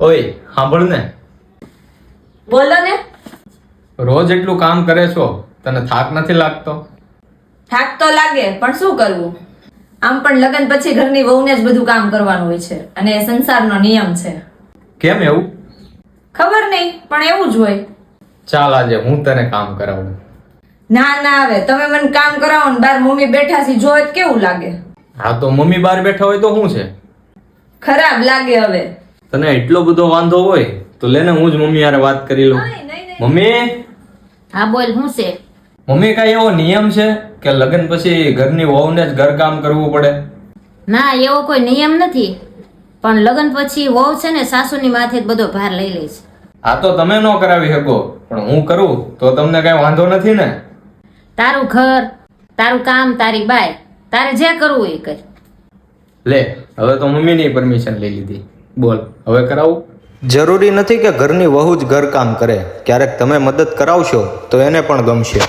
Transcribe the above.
ઓય સાંભળ ને, બોલો ને. રોજ એટલું કામ કરે છો, તને થાક નથી લાગતો? થાક તો લાગે, પણ શું કરવું? આમ પણ લગ્ન પછી ઘરની વહુને જ બધું કામ કરવાનું હોય છે અને એ સંસારનો નિયમ છે. કેમ એવું? ખબર નહીં, પણ એવું જ હોય. ચાલ આજે હું તને કામ કરાવું. ના ના, હવે તમે મને કામ કરાવો ને બાર મમ્મી બેઠા છે જોવે તો કેવું લાગે? હા તો મમ્મી બહાર બેઠા હોય તો શું છે? ખરાબ લાગે. હવે તને એટલો બધો વાંધો હોય તો લેને હું જ મમ્મી હારે વાત કરી લઉં. મમ્મી, હા બોલ, શું છે? મમ્મી કઈ એવો નિયમ છે કે લગ્ન પછી ઘરની વહુને જ ઘર કામ કરવું પડે? ના, એવો કોઈ નિયમ નથી, પણ લગ્ન પછી વહુ છે ને સાસુની માથે જ બધો ભાર લઈ લે છે. આ તો તમે ન કરાવી શકો, પણ હું કરું તો તમને કઈ વાંધો નથી ને? તારું ઘર, તારું કામ, તારી બાય, તારે જે કરવું એ કર. લે, હવે તો મમ્મીની પરમિશન લઈ લીધી. બોલ, હવે કરાવું? જરૂરી નથી કે ઘરની વહુ જ ઘર કામ કરે. ક્યારેક તમે મદદ કરાવશો તો એને પણ ગમશે.